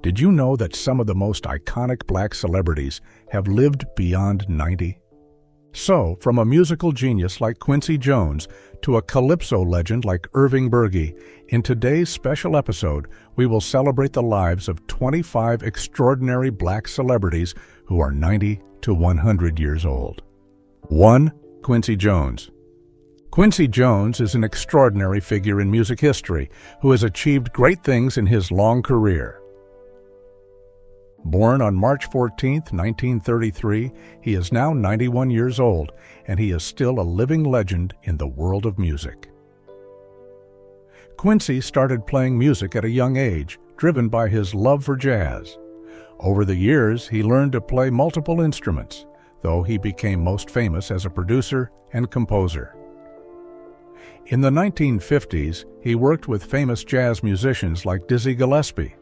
Did you know that some of the most iconic black celebrities have lived beyond 90? So, from a musical genius like Quincy Jones to a calypso legend like Irving Berge, in today's special episode, we will celebrate the lives of 25 extraordinary black celebrities who are 90 to 100 years old. 1. Quincy Jones. Quincy Jones is an extraordinary figure in music history who has achieved great things in his long career. Born on March 14, 1933, he is now 91 years old, and he is still a living legend in the world of music. Quincy started playing music at a young age, driven by his love for jazz. Over the years, he learned to play multiple instruments, though he became most famous as a producer and composer. In the 1950s, he worked with famous jazz musicians like Dizzy Gillespie,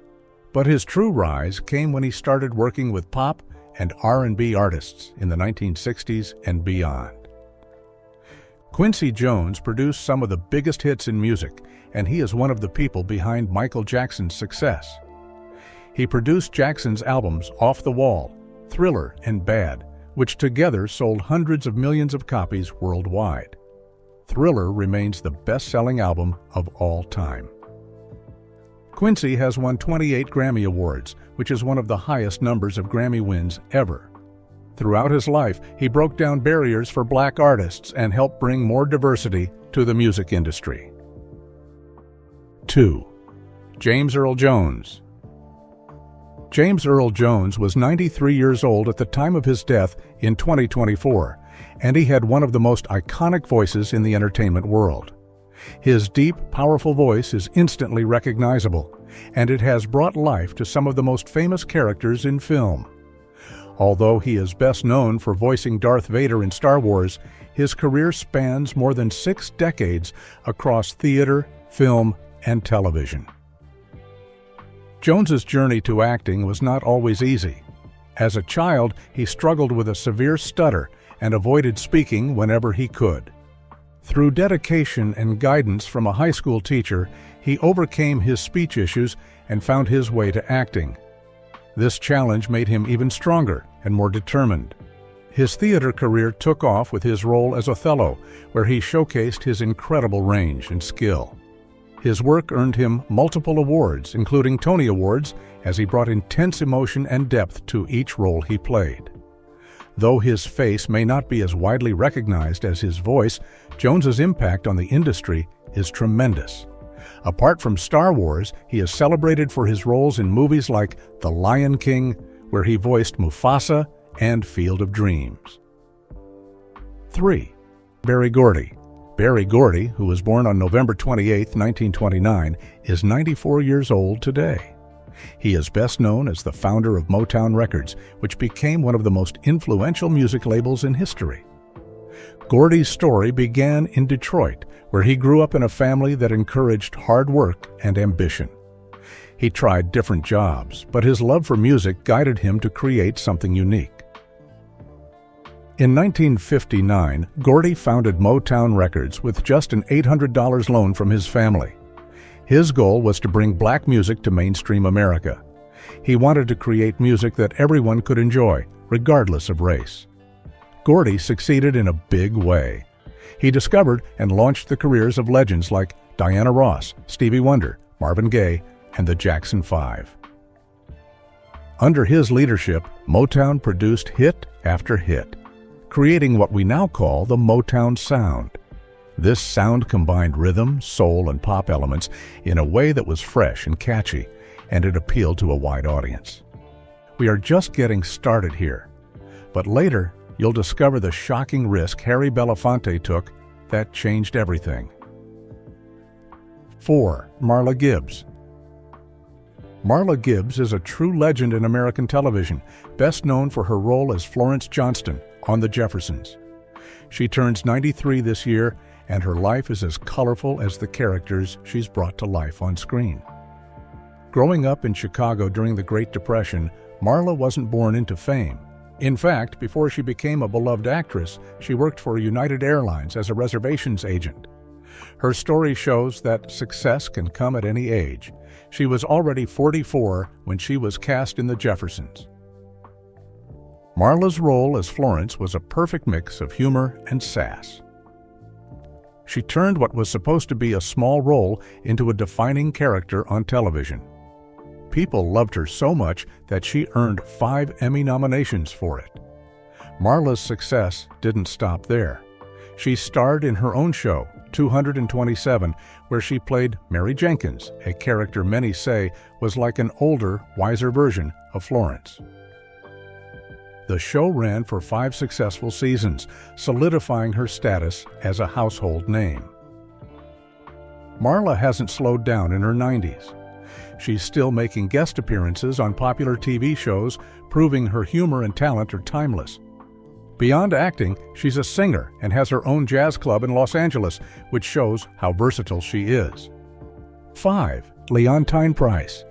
but his true rise came when he started working with pop and R&B artists in the 1960s and beyond. Quincy Jones produced some of the biggest hits in music, and he is one of the people behind Michael Jackson's success. He produced Jackson's albums Off the Wall, Thriller, and Bad, which together sold hundreds of millions of copies worldwide. Thriller remains the best-selling album of all time. Quincy has won 28 Grammy Awards, which is one of the highest numbers of Grammy wins ever. Throughout his life, he broke down barriers for black artists and helped bring more diversity to the music industry. 2. James Earl Jones. James Earl Jones was 93 years old at the time of his death in 2024, and he had one of the most iconic voices in the entertainment world. His deep, powerful voice is instantly recognizable, and it has brought life to some of the most famous characters in film. Although he is best known for voicing Darth Vader in Star Wars, his career spans more than 6 decades across theater, film, and television. Jones's journey to acting was not always easy. As a child, he struggled with a severe stutter and avoided speaking whenever he could. Through dedication and guidance from a high school teacher, he overcame his speech issues and found his way to acting. This challenge made him even stronger and more determined. His theater career took off with his role as Othello, where he showcased his incredible range and skill. His work earned him multiple awards, including Tony Awards, as he brought intense emotion and depth to each role he played. Though his face may not be as widely recognized as his voice, Jones's impact on the industry is tremendous. Apart from Star Wars, he is celebrated for his roles in movies like The Lion King, where he voiced Mufasa, and Field of Dreams. 3. Berry Gordy. Berry Gordy, who was born on November 28, 1929, is 94 years old today. He is best known as the founder of Motown Records, which became one of the most influential music labels in history. Gordy's story began in Detroit, where he grew up in a family that encouraged hard work and ambition. He tried different jobs, but his love for music guided him to create something unique. In 1959, Gordy founded Motown Records with just an $800 loan from his family. His goal was to bring black music to mainstream America. He wanted to create music that everyone could enjoy, regardless of race. Gordy succeeded in a big way. He discovered and launched the careers of legends like Diana Ross, Stevie Wonder, Marvin Gaye, and the Jackson 5. Under his leadership, Motown produced hit after hit, creating what we now call the Motown sound. This sound combined rhythm, soul, and pop elements in a way that was fresh and catchy, and it appealed to a wide audience. We are just getting started here, but later you'll discover the shocking risk Harry Belafonte took that changed everything. 4. Marla Gibbs. Marla Gibbs is a true legend in American television, best known for her role as Florence Johnston on The Jeffersons. She turns 93 this year, and her life is as colorful as the characters she's brought to life on screen. Growing up in Chicago during the Great Depression, Marla wasn't born into fame. In fact, before she became a beloved actress, she worked for United Airlines as a reservations agent. Her story shows that success can come at any age. She was already 44 when she was cast in The Jeffersons. Marla's role as Florence was a perfect mix of humor and sass. She turned what was supposed to be a small role into a defining character on television. People loved her so much that she earned 5 Emmy nominations for it. Marla's success didn't stop there. She starred in her own show, 227, where she played Mary Jenkins, a character many say was like an older, wiser version of Florence. The show ran for 5 successful seasons, solidifying her status as a household name. Marla hasn't slowed down in her 90s. She's still making guest appearances on popular TV shows, proving her humor and talent are timeless. Beyond acting, she's a singer and has her own jazz club in Los Angeles, which shows how versatile she is. 5. Leontine Price.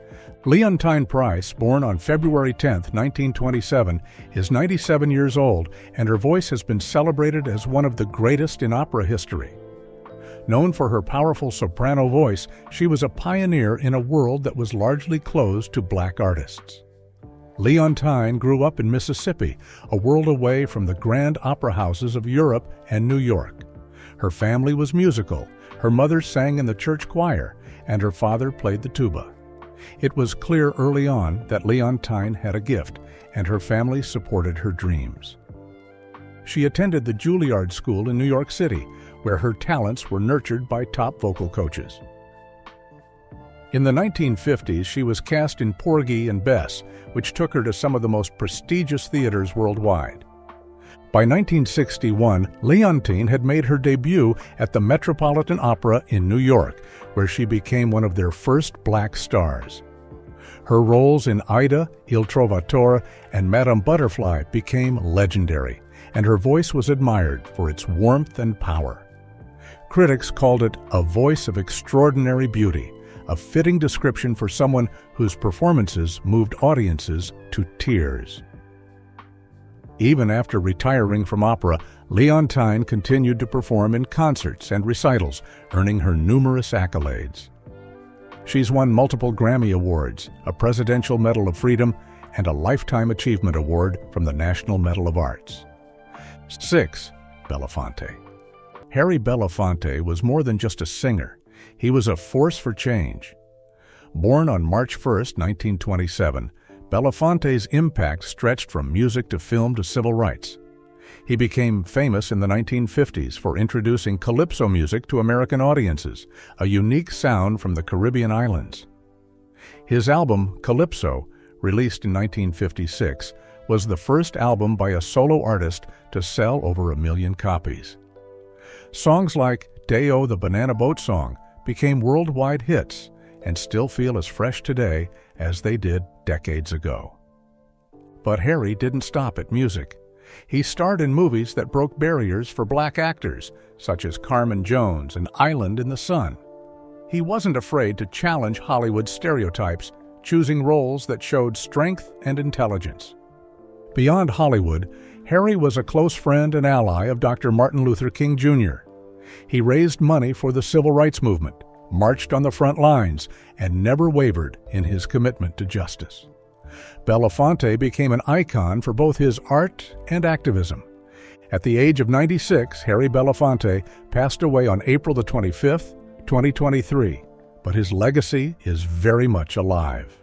Leontine Price, born on February 10, 1927, is 97 years old, and her voice has been celebrated as one of the greatest in opera history. Known for her powerful soprano voice, she was a pioneer in a world that was largely closed to black artists. Leontine grew up in Mississippi, a world away from the grand opera houses of Europe and New York. Her family was musical. Her mother sang in the church choir, and her father played the tuba. It was clear early on that Leontine had a gift, and her family supported her dreams. She attended the Juilliard School in New York City, where her talents were nurtured by top vocal coaches. In the 1950s, she was cast in Porgy and Bess, which took her to some of the most prestigious theaters worldwide. By 1961, Leontine had made her debut at the Metropolitan Opera in New York, where she became one of their first black stars. Her roles in Aida, Il Trovatore, and Madame Butterfly became legendary, and her voice was admired for its warmth and power. Critics called it a voice of extraordinary beauty, a fitting description for someone whose performances moved audiences to tears. Even after retiring from opera, Leontine continued to perform in concerts and recitals, earning her numerous accolades. She's won multiple Grammy Awards, a Presidential Medal of Freedom, and a Lifetime Achievement Award from the National Medal of Arts. 6. Belafonte. Harry Belafonte was more than just a singer. He was a force for change. Born on March 1, 1927, Belafonte's impact stretched from music to film to civil rights. He became famous in the 1950s for introducing calypso music to American audiences, a unique sound from the Caribbean islands. His album, Calypso, released in 1956, was the first album by a solo artist to sell over 1 million copies. Songs like Day-O the Banana Boat Song became worldwide hits and still feel as fresh today as they did decades ago. But Harry didn't stop at music. He starred in movies that broke barriers for black actors, such as Carmen Jones and Island in the Sun. He wasn't afraid to challenge Hollywood stereotypes, choosing roles that showed strength and intelligence. Beyond Hollywood, Harry was a close friend and ally of Dr. Martin Luther King Jr. He raised money for the civil rights movement, marched on the front lines, and never wavered in his commitment to justice. Belafonte became an icon for both his art and activism. At the age of 96, Harry Belafonte passed away on April 25, 2023, but his legacy is very much alive.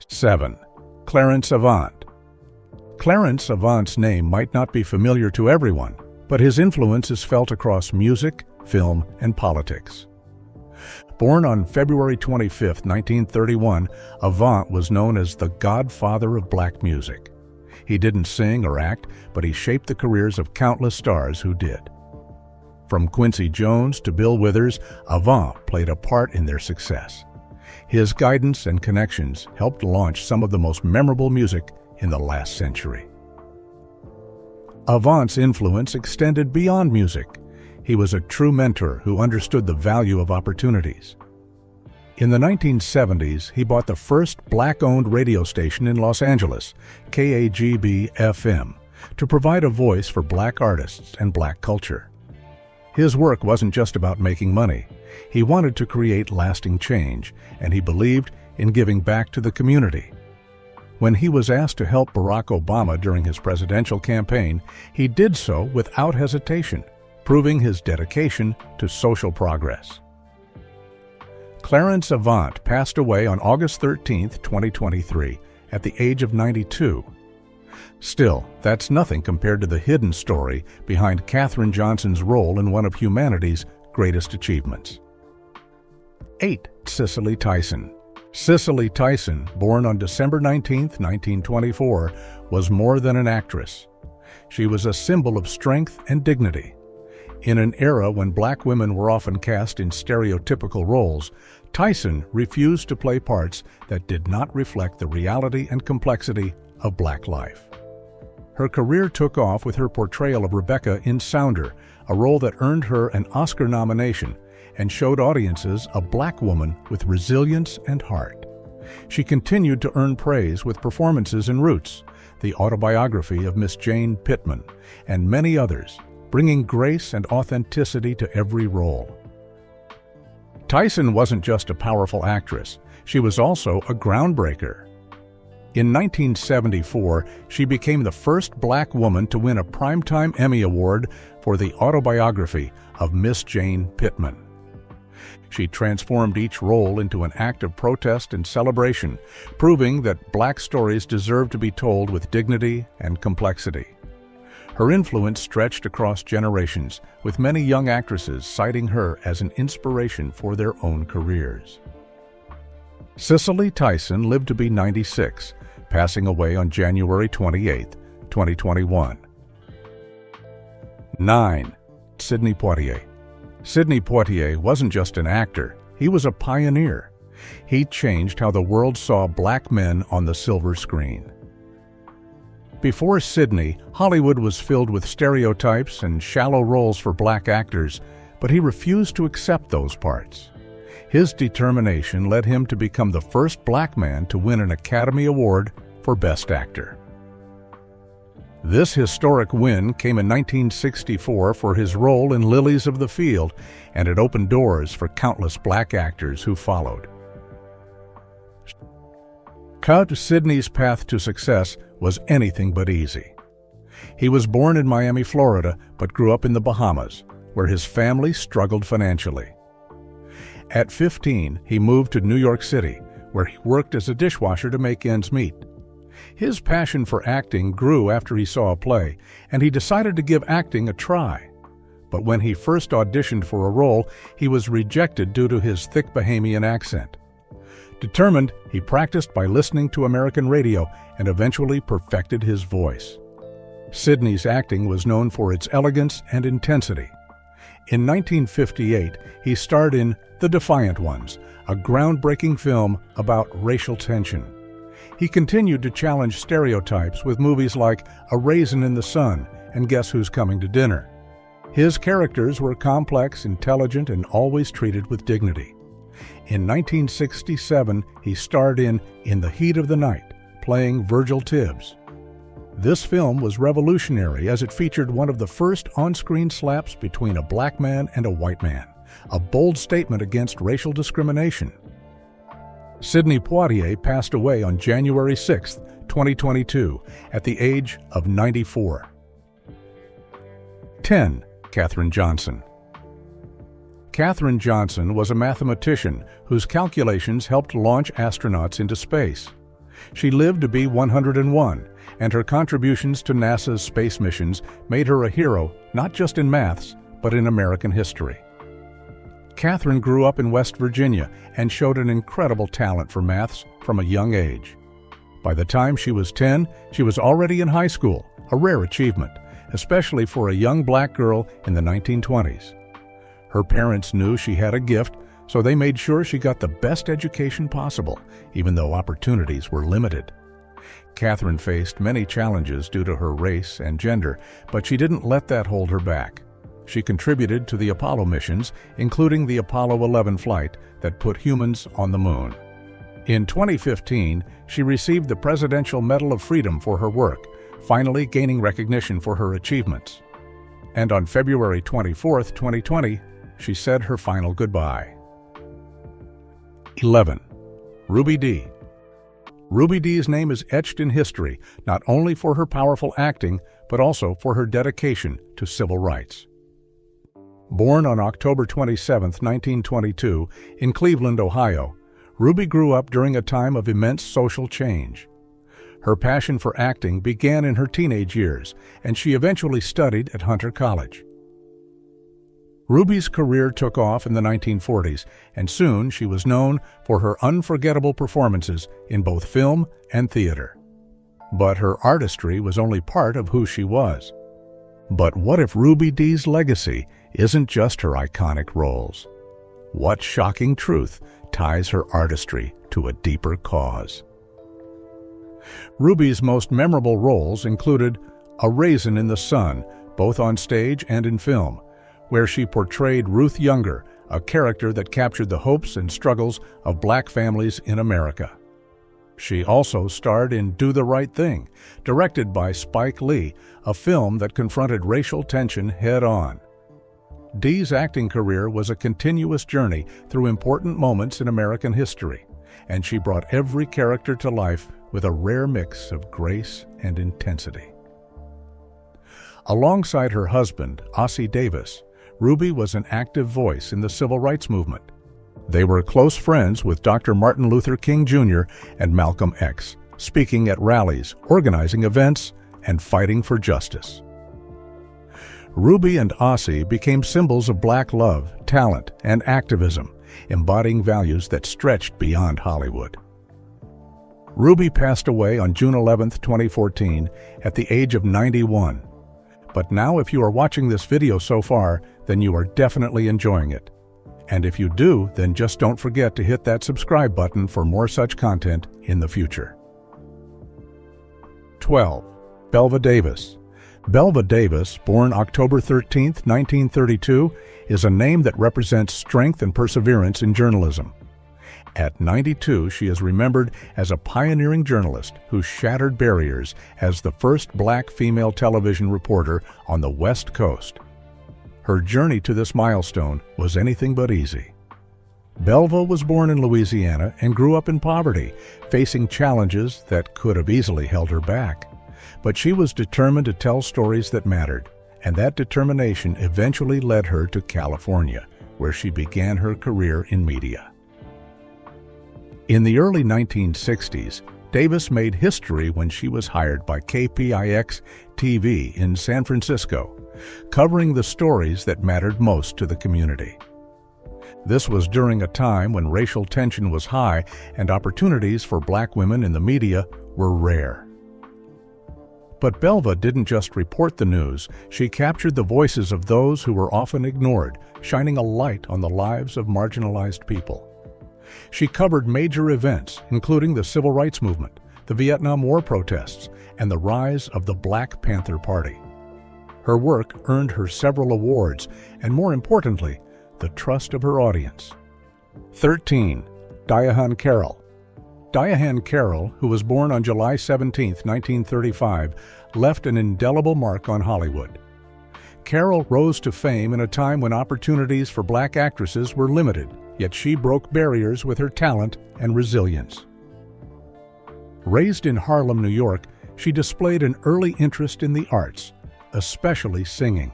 7. Clarence Avant. Clarence Avant's name might not be familiar to everyone, but his influence is felt across music, film, and politics. Born on February 25, 1931, Avant was known as the godfather of black music. He didn't sing or act, but he shaped the careers of countless stars who did. From Quincy Jones to Bill Withers, Avant played a part in their success. His guidance and connections helped launch some of the most memorable music in the last century. Avant's influence extended beyond music. He was a true mentor who understood the value of opportunities. In the 1970s, he bought the first black-owned radio station in Los Angeles, KAGB-FM, to provide a voice for black artists and black culture. His work wasn't just about making money. He wanted to create lasting change, and he believed in giving back to the community. When he was asked to help Barack Obama during his presidential campaign, he did so without hesitation, proving his dedication to social progress. Clarence Avant passed away on August 13, 2023, at the age of 92. Still, that's nothing compared to the hidden story behind Katherine Johnson's role in one of humanity's greatest achievements. 8. Cicely Tyson. Cicely Tyson, born on December 19, 1924, was more than an actress. She was a symbol of strength and dignity. In an era when black women were often cast in stereotypical roles, Tyson refused to play parts that did not reflect the reality and complexity of black life. Her career took off with her portrayal of Rebecca in Sounder, a role that earned her an Oscar nomination and showed audiences a black woman with resilience and heart. She continued to earn praise with performances in Roots, the autobiography of Miss Jane Pittman, and many others, bringing grace and authenticity to every role. Tyson wasn't just a powerful actress, she was also a groundbreaker. In 1974, she became the first black woman to win a Primetime Emmy Award for the autobiography of Miss Jane Pittman. She transformed each role into an act of protest and celebration, proving that black stories deserve to be told with dignity and complexity. Her influence stretched across generations, with many young actresses citing her as an inspiration for their own careers. Cicely Tyson lived to be 96, passing away on January 28, 2021. 9. Sidney Poitier. Sidney Poitier wasn't just an actor, he was a pioneer. He changed how the world saw black men on the silver screen. Before Sidney, Hollywood was filled with stereotypes and shallow roles for black actors, but he refused to accept those parts. His determination led him to become the first black man to win an Academy Award for Best Actor. This historic win came in 1964 for his role in Lilies of the Field, and it opened doors for countless black actors who followed. Sidney's path to success was anything but easy. He was born in Miami, Florida, but grew up in the Bahamas, where his family struggled financially. At 15, he moved to New York City, where he worked as a dishwasher to make ends meet. His passion for acting grew after he saw a play, and he decided to give acting a try. But when he first auditioned for a role, he was rejected due to his thick Bahamian accent. Determined, he practiced by listening to American radio and eventually perfected his voice. Sidney's acting was known for its elegance and intensity. In 1958, he starred in The Defiant Ones, a groundbreaking film about racial tension. He continued to challenge stereotypes with movies like A Raisin in the Sun and Guess Who's Coming to Dinner. His characters were complex, intelligent, and always treated with dignity. In 1967, he starred in the Heat of the Night, playing Virgil Tibbs. This film was revolutionary as it featured one of the first on-screen slaps between a black man and a white man, a bold statement against racial discrimination. Sidney Poitier passed away on January 6, 2022, at the age of 94. 10. Katherine Johnson. Katherine Johnson was a mathematician whose calculations helped launch astronauts into space. She lived to be 101, and her contributions to NASA's space missions made her a hero not just in maths, but in American history. Katherine grew up in West Virginia and showed an incredible talent for maths from a young age. By the time she was 10, she was already in high school, a rare achievement, especially for a young black girl in the 1920s. Her parents knew she had a gift, so they made sure she got the best education possible, even though opportunities were limited. Katherine faced many challenges due to her race and gender, but she didn't let that hold her back. She contributed to the Apollo missions, including the Apollo 11 flight that put humans on the moon. In 2015, she received the Presidential Medal of Freedom for her work, finally gaining recognition for her achievements. and on February 24, 2020, she said her final goodbye. 11. Ruby Dee. Ruby Dee's name is etched in history, not only for her powerful acting, but also for her dedication to civil rights. Born on October 27, 1922, in Cleveland, Ohio, Ruby grew up during a time of immense social change. Her passion for acting began in her teenage years, and she eventually studied at Hunter College. Ruby's career took off in the 1940s, and soon she was known for her unforgettable performances in both film and theater. But her artistry was only part of who she was. But what if Ruby Dee's legacy isn't just her iconic roles? What shocking truth ties her artistry to a deeper cause? Ruby's most memorable roles included A Raisin in the Sun, both on stage and in film, where she portrayed Ruth Younger, a character that captured the hopes and struggles of black families in America. She also starred in Do the Right Thing, directed by Spike Lee, a film that confronted racial tension head-on. Dee's acting career was a continuous journey through important moments in American history, and she brought every character to life with a rare mix of grace and intensity. Alongside her husband, Ossie Davis, Ruby was an active voice in the civil rights movement. They were close friends with Dr. Martin Luther King Jr. and Malcolm X, speaking at rallies, organizing events, and fighting for justice. Ruby and Ossie became symbols of black love, talent, and activism, embodying values that stretched beyond Hollywood. Ruby passed away on June 11, 2014, at the age of 91. But now if you are watching this video so far, then you are definitely enjoying it. And if you do, then just don't forget to hit that subscribe button for more such content in the future. 12. Belva Davis. Belva Davis, born October 13, 1932, is a name that represents strength and perseverance in journalism. At 92, she is remembered as a pioneering journalist who shattered barriers as the first black female television reporter on the West Coast. Her journey to this milestone was anything but easy. Belva was born in Louisiana and grew up in poverty, facing challenges that could have easily held her back. But she was determined to tell stories that mattered, and that determination eventually led her to California, where she began her career in media. In the early 1960s, Davis made history when she was hired by KPIX-TV in San Francisco, covering the stories that mattered most to the community. This was during a time when racial tension was high and opportunities for black women in the media were rare. But Belva didn't just report the news, she captured the voices of those who were often ignored, shining a light on the lives of marginalized people. She covered major events, including the Civil Rights Movement, the Vietnam War protests, and the rise of the Black Panther Party. Her work earned her several awards, and more importantly, the trust of her audience. 13. Diahann Carroll. Diahann Carroll, who was born on July 17, 1935, left an indelible mark on Hollywood. Carroll rose to fame in a time when opportunities for black actresses were limited, yet she broke barriers with her talent and resilience. Raised in Harlem, New York, she displayed an early interest in the arts, especially singing.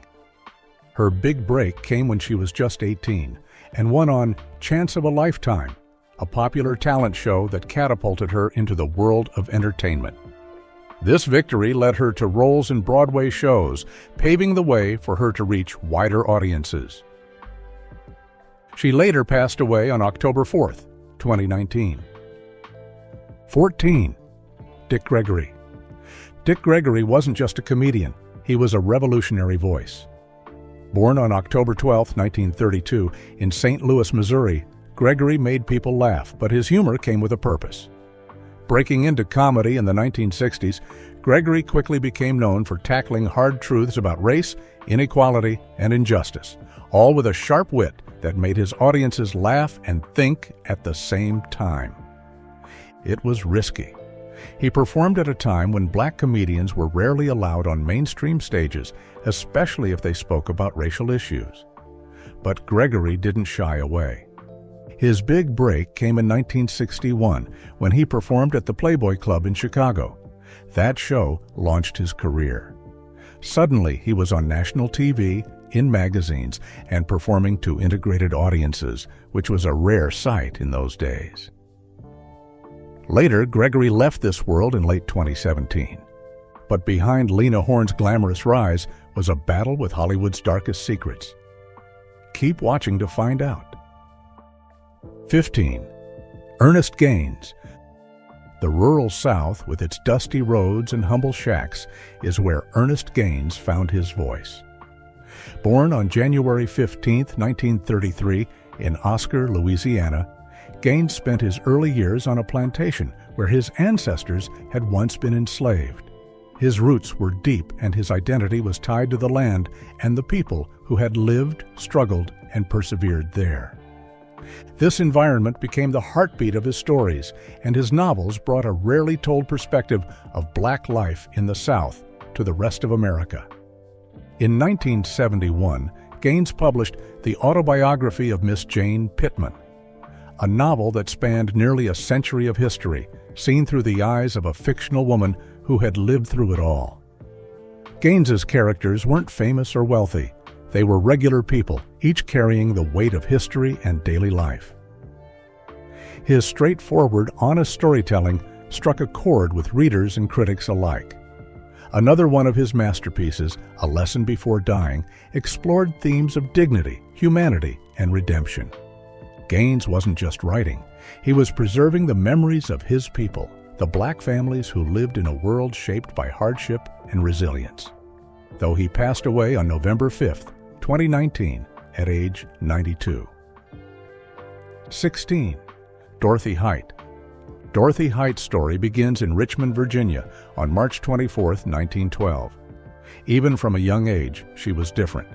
Her big break came when she was just 18 and won on Chance of a Lifetime, a popular talent show that catapulted her into the world of entertainment. This victory led her to roles in Broadway shows, paving the way for her to reach wider audiences. She later passed away on October 4, 2019. 14. Dick Gregory. Dick Gregory wasn't just a comedian, he was a revolutionary voice. Born on October 12, 1932, in St. Louis, Missouri, Gregory made people laugh, but his humor came with a purpose. Breaking into comedy in the 1960s, Gregory quickly became known for tackling hard truths about race, inequality, and injustice, all with a sharp wit that made his audiences laugh and think at the same time. It was risky, He performed at a time when black comedians were rarely allowed on mainstream stages, especially if they spoke about racial issues. But Gregory didn't shy away. His big break came in 1961 when he performed at the Playboy Club in Chicago. That show launched his career. Suddenly, he was on national TV, in magazines, and performing to integrated audiences, which was a rare sight in those days. Later, Gregory left this world in late 2017. But behind Lena Horne's glamorous rise was a battle with Hollywood's darkest secrets. Keep watching to find out. 15. Ernest Gaines. The rural South, with its dusty roads and humble shacks, is where Ernest Gaines found his voice. Born on January 15, 1933, in Oscar, Louisiana, Gaines spent his early years on a plantation where his ancestors had once been enslaved. His roots were deep, and his identity was tied to the land and the people who had lived, struggled, and persevered there. This environment became the heartbeat of his stories, and his novels brought a rarely told perspective of black life in the South to the rest of America. In 1971, Gaines published The Autobiography of Miss Jane Pittman, a novel that spanned nearly a century of history, seen through the eyes of a fictional woman who had lived through it all. Gaines's characters weren't famous or wealthy. They were regular people, each carrying the weight of history and daily life. His straightforward, honest storytelling struck a chord with readers and critics alike. Another one of his masterpieces, A Lesson Before Dying, explored themes of dignity, humanity, and redemption. Gaines wasn't just writing. He was preserving the memories of his people, the black families who lived in a world shaped by hardship and resilience. Though he passed away on November 5, 2019, at age 92. 16. Dorothy Height. Dorothy Height's story begins in Richmond, Virginia, on March 24, 1912. Even from a young age, she was different.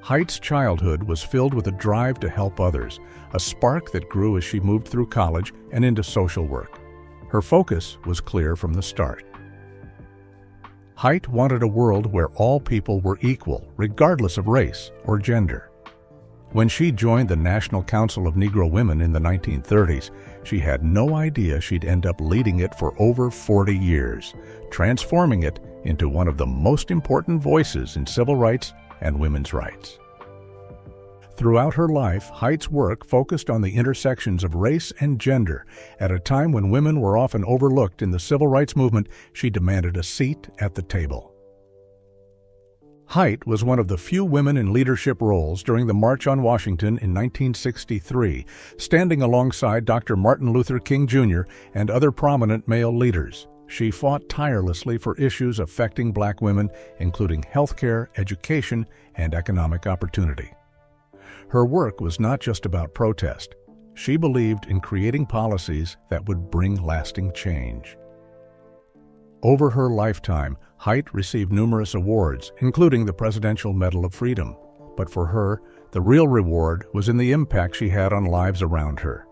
Height's childhood was filled with a drive to help others, a spark that grew as she moved through college and into social work. Her focus was clear from the start. Height wanted a world where all people were equal, regardless of race or gender. When she joined the National Council of Negro Women in the 1930s, she had no idea she'd end up leading it for over 40 years, transforming it into one of the most important voices in civil rights and women's rights. Throughout her life, Height's work focused on the intersections of race and gender. At a time when women were often overlooked in the civil rights movement, she demanded a seat at the table. Height was one of the few women in leadership roles during the March on Washington in 1963, standing alongside Dr. Martin Luther King Jr. and other prominent male leaders. She fought tirelessly for issues affecting black women, including healthcare, education, and economic opportunity. Her work was not just about protest. She believed in creating policies that would bring lasting change. Over her lifetime, Height received numerous awards, including the Presidential Medal of Freedom. But for her, the real reward was in the impact she had on lives around her.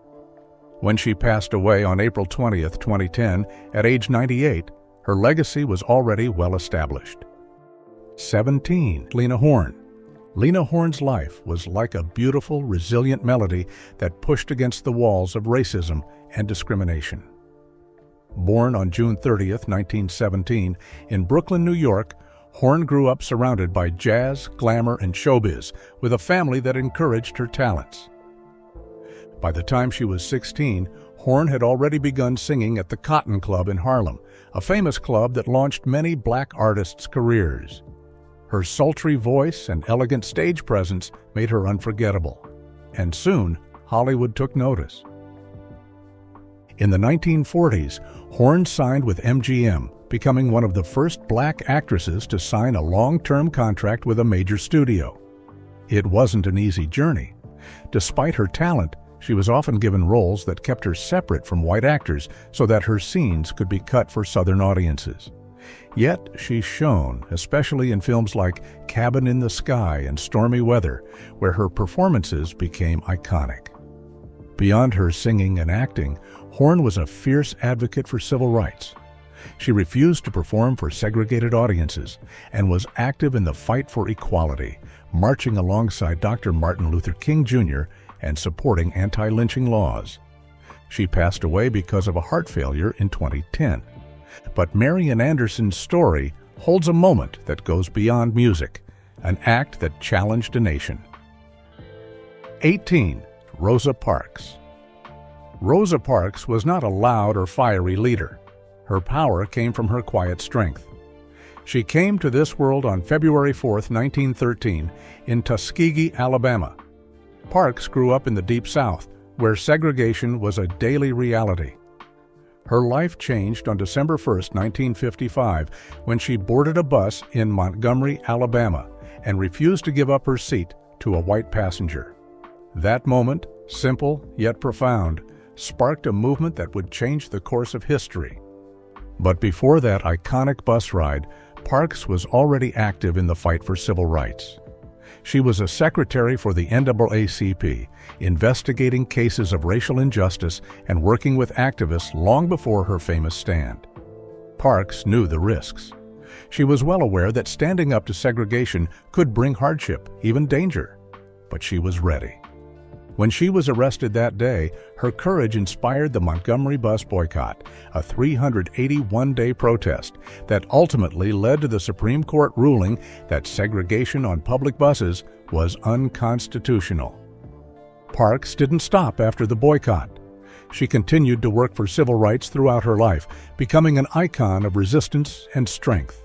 When she passed away on April 20, 2010, at age 98, her legacy was already well established. 17. Lena Horne. Lena Horne's life was like a beautiful, resilient melody that pushed against the walls of racism and discrimination. Born on June 30, 1917, in Brooklyn, New York, Horne grew up surrounded by jazz, glamour, and showbiz, with a family that encouraged her talents. By the time she was 16, Horne had already begun singing at the Cotton Club in Harlem, a famous club that launched many black artists' careers. Her sultry voice and elegant stage presence made her unforgettable, and soon Hollywood took notice. In the 1940s, Horne signed with MGM, becoming one of the first black actresses to sign a long-term contract with a major studio. It wasn't an easy journey. Despite her talent, she was often given roles that kept her separate from white actors so that her scenes could be cut for Southern audiences. Yet she shone, especially in films like Cabin in the Sky and Stormy Weather, where her performances became iconic. Beyond her singing and acting, Horne was a fierce advocate for civil rights. She refused to perform for segregated audiences and was active in the fight for equality, marching alongside Dr. Martin Luther King Jr. and supporting anti-lynching laws. She passed away because of a heart failure in 2010. But Marian Anderson's story holds a moment that goes beyond music, an act that challenged a nation. 18. Rosa Parks. Rosa Parks was not a loud or fiery leader. Her power came from her quiet strength. She came to this world on February 4, 1913, in Tuskegee, Alabama. Parks grew up in the Deep South, where segregation was a daily reality. Her life changed on December 1, 1955, when she boarded a bus in Montgomery, Alabama, and refused to give up her seat to a white passenger. That moment, simple yet profound, sparked a movement that would change the course of history. But before that iconic bus ride, Parks was already active in the fight for civil rights. She was a secretary for the NAACP, investigating cases of racial injustice and working with activists long before her famous stand. Parks knew the risks. She was well aware that standing up to segregation could bring hardship, even danger. But she was ready. When she was arrested that day, her courage inspired the Montgomery bus boycott, a 381-day protest that ultimately led to the Supreme Court ruling that segregation on public buses was unconstitutional. Parks didn't stop after the boycott. She continued to work for civil rights throughout her life, becoming an icon of resistance and strength.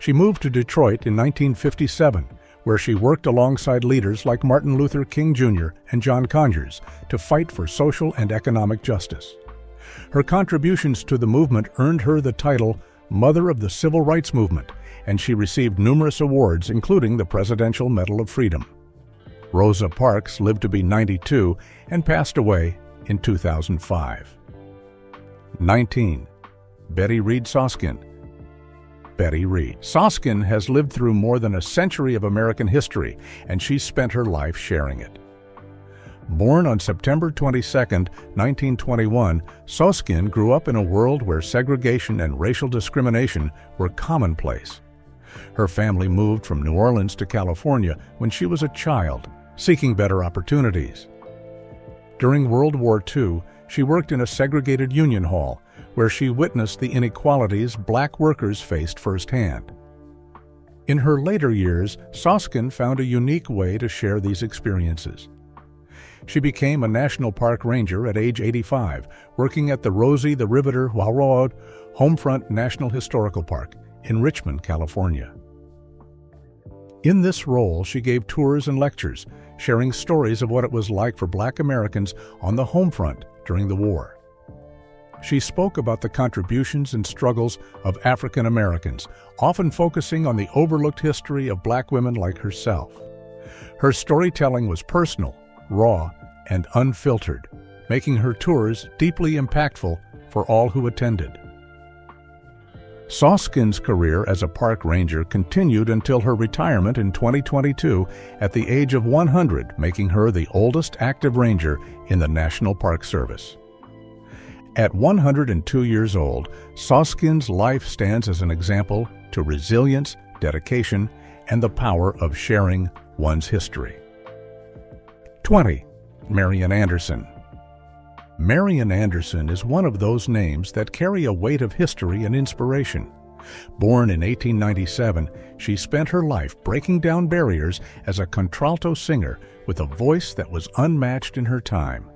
She moved to Detroit in 1957, where she worked alongside leaders like Martin Luther King Jr. and John Conyers to fight for social and economic justice. Her contributions to the movement earned her the title Mother of the Civil Rights Movement, and she received numerous awards, including the Presidential Medal of Freedom. Rosa Parks lived to be 92 and passed away in 2005. 19. Betty Reed Soskin. Betty Reed. Soskin has lived through more than a century of American history, and she's spent her life sharing it. Born on September 22, 1921, Soskin grew up in a world where segregation and racial discrimination were commonplace. Her family moved from New Orleans to California when she was a child, seeking better opportunities. During World War II, she worked in a segregated union hall, where she witnessed the inequalities black workers faced firsthand. In her later years, Soskin found a unique way to share these experiences. She became a National Park Ranger at age 85, working at the Rosie the Riveter Railroad Homefront National Historical Park in Richmond, California. In this role, she gave tours and lectures, sharing stories of what it was like for Black Americans on the home front during the war. She spoke about the contributions and struggles of African Americans, often focusing on the overlooked history of Black women like herself. Her storytelling was personal, raw, and unfiltered, making her tours deeply impactful for all who attended. Soskin's career as a park ranger continued until her retirement in 2022 at the age of 100, making her the oldest active ranger in the National Park Service. At 102 years old, Soskin's life stands as an example to resilience, dedication, and the power of sharing one's history. 20. Marian Anderson. Marian Anderson is one of those names that carry a weight of history and inspiration. Born in 1897, she spent her life breaking down barriers as a contralto singer with a voice that was unmatched in her time.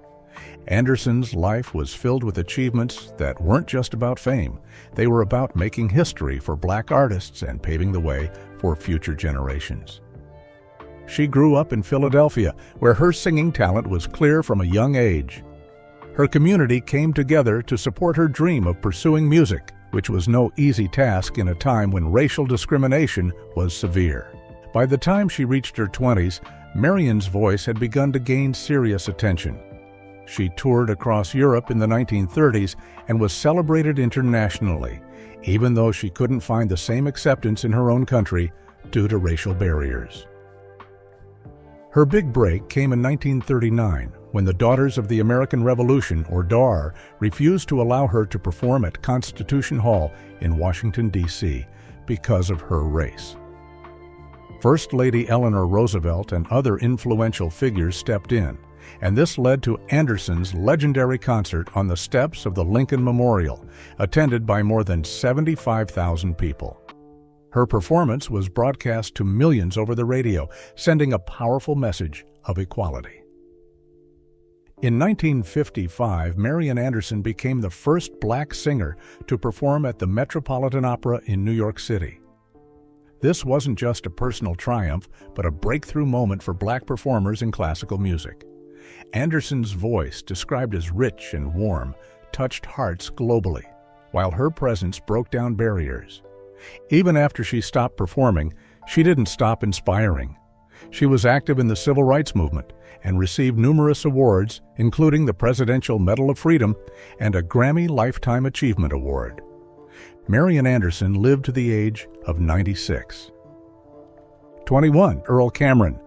Anderson's life was filled with achievements that weren't just about fame. They were about making history for Black artists and paving the way for future generations. She grew up in Philadelphia, where her singing talent was clear from a young age. Her community came together to support her dream of pursuing music, which was no easy task in a time when racial discrimination was severe. By the time she reached her 20s, Marian's voice had begun to gain serious attention. She toured across Europe in the 1930s and was celebrated internationally, even though she couldn't find the same acceptance in her own country due to racial barriers. Her big break came in 1939 when the Daughters of the American Revolution, or DAR, refused to allow her to perform at Constitution Hall in Washington, D.C. because of her race. First Lady Eleanor Roosevelt and other influential figures stepped in, and this led to Anderson's legendary concert on the steps of the Lincoln Memorial, attended by more than 75,000 people. Her performance was broadcast to millions over the radio, sending a powerful message of equality. In 1955, Marian Anderson became the first black singer to perform at the Metropolitan Opera in New York City. This wasn't just a personal triumph, but a breakthrough moment for black performers in classical music. Anderson's voice, described as rich and warm, touched hearts globally, while her presence broke down barriers. Even after she stopped performing, she didn't stop inspiring. She was active in the civil rights movement and received numerous awards, including the Presidential Medal of Freedom and a Grammy Lifetime Achievement Award. Marian Anderson lived to the age of 96. 21. Earl Cameron.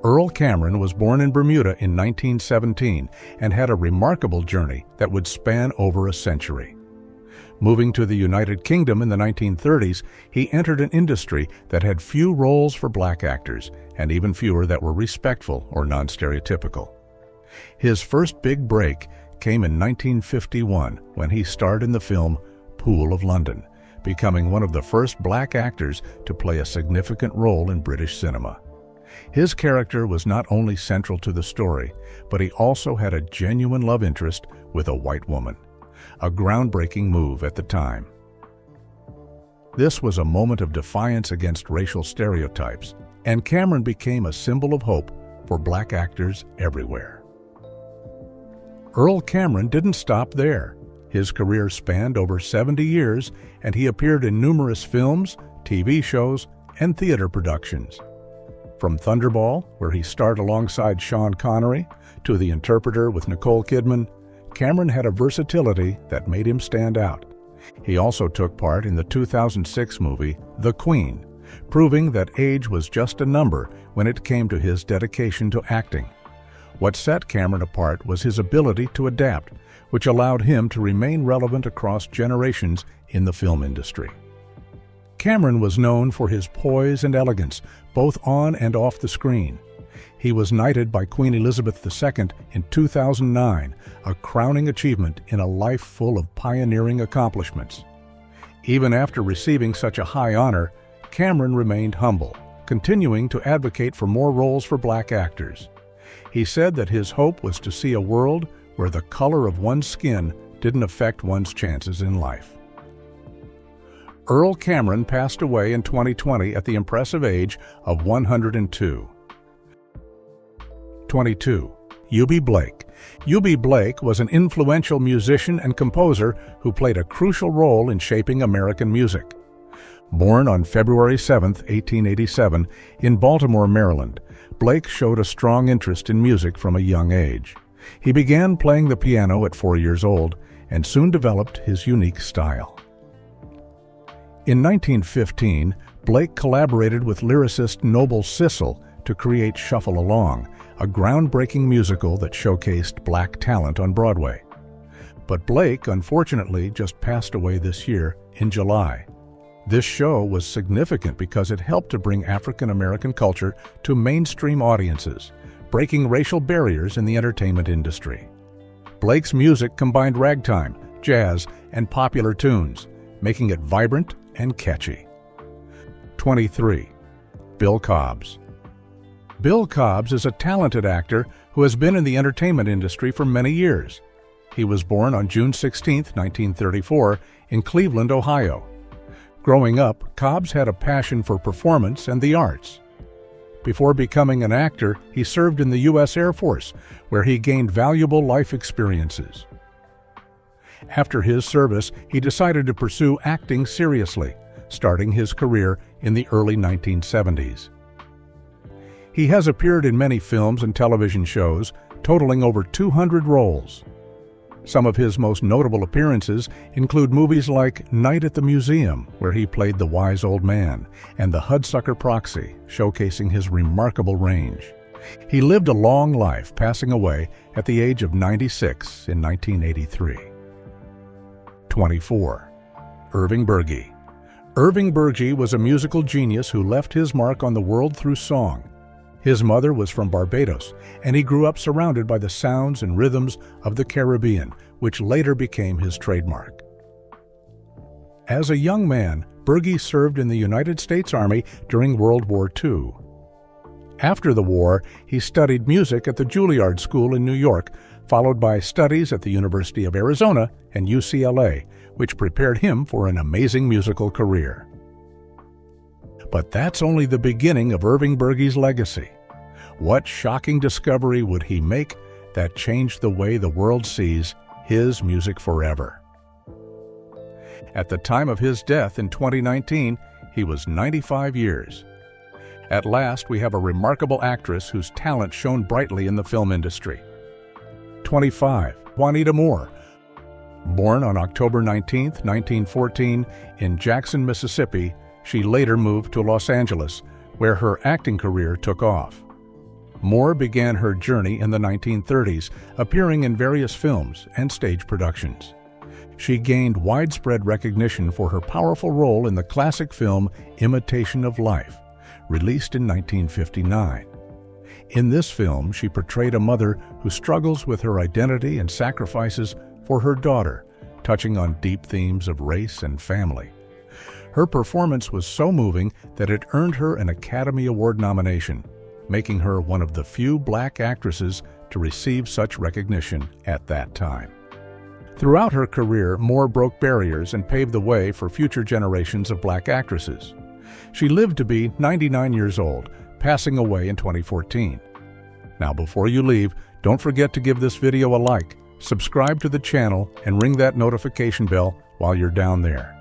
Earl Cameron was born in Bermuda in 1917 and had a remarkable journey that would span over a century. Moving to the United Kingdom in the 1930s, he entered an industry that had few roles for black actors and even fewer that were respectful or non-stereotypical. His first big break came in 1951 when he starred in the film Pool of London, becoming one of the first black actors to play a significant role in British cinema. His character was not only central to the story, but he also had a genuine love interest with a white woman, a groundbreaking move at the time. This was a moment of defiance against racial stereotypes, and Cameron became a symbol of hope for black actors everywhere. Earl Cameron didn't stop there. His career spanned over 70 years, and he appeared in numerous films, TV shows, and theater productions. From Thunderball, where he starred alongside Sean Connery, to The Interpreter with Nicole Kidman, Cameron had a versatility that made him stand out. He also took part in the 2006 movie The Queen, proving that age was just a number when it came to his dedication to acting. What set Cameron apart was his ability to adapt, which allowed him to remain relevant across generations in the film industry. Cameron was known for his poise and elegance, both on and off the screen. He was knighted by Queen Elizabeth II in 2009, a crowning achievement in a life full of pioneering accomplishments. Even after receiving such a high honor, Cameron remained humble, continuing to advocate for more roles for black actors. He said that his hope was to see a world where the color of one's skin didn't affect one's chances in life. Earl Cameron passed away in 2020 at the impressive age of 102. 22. Eubie Blake. Eubie Blake was an influential musician and composer who played a crucial role in shaping American music. Born on February 7, 1887, in Baltimore, Maryland, Blake showed a strong interest in music from a young age. He began playing the piano at 4 years old and soon developed his unique style. In 1915, Blake collaborated with lyricist Noble Sissle to create Shuffle Along, a groundbreaking musical that showcased black talent on Broadway. But Blake, unfortunately, just passed away this year in July. This show was significant because it helped to bring African American culture to mainstream audiences, breaking racial barriers in the entertainment industry. Blake's music combined ragtime, jazz, and popular tunes, making it vibrant and catchy. 23. Bill Cobbs. Bill Cobbs is a talented actor who has been in the entertainment industry for many years. He was born on June 16, 1934, in Cleveland, Ohio. Growing up, Cobbs had a passion for performance and the arts. Before becoming an actor, he served in the U.S. Air Force, where he gained valuable life experiences. After his service, he decided to pursue acting seriously, starting his career in the early 1970s. He has appeared in many films and television shows, totaling over 200 roles. Some of his most notable appearances include movies like Night at the Museum, where he played the wise old man, and The Hudsucker Proxy, showcasing his remarkable range. He lived a long life, passing away at the age of 96 in 1983. 24. Irving Bergey. Irving Bergey was a musical genius who left his mark on the world through song. His mother was from Barbados, and he grew up surrounded by the sounds and rhythms of the Caribbean, which later became his trademark. As a young man, Bergey served in the United States Army during World War II. After the war, he studied music at the Juilliard School in New York, followed by studies at the University of Arizona and UCLA, which prepared him for an amazing musical career. But that's only the beginning of Irving Bergey's legacy. What shocking discovery would he make that changed the way the world sees his music forever? At the time of his death in 2019, he was 95 years. At last, we have a remarkable actress whose talent shone brightly in the film industry. 25. Juanita Moore. Born on October 19, 1914, in Jackson, Mississippi, she later moved to Los Angeles, where her acting career took off. Moore began her journey in the 1930s, appearing in various films and stage productions. She gained widespread recognition for her powerful role in the classic film Imitation of Life, released in 1959. In this film, she portrayed a mother who struggles with her identity and sacrifices for her daughter, touching on deep themes of race and family. Her performance was so moving that it earned her an Academy Award nomination, making her one of the few black actresses to receive such recognition at that time. Throughout her career, Moore broke barriers and paved the way for future generations of black actresses. She lived to be 99 years old, passing away in 2014. Now, before you leave, don't forget to give this video a like, subscribe to the channel, and ring that notification bell while you're down there.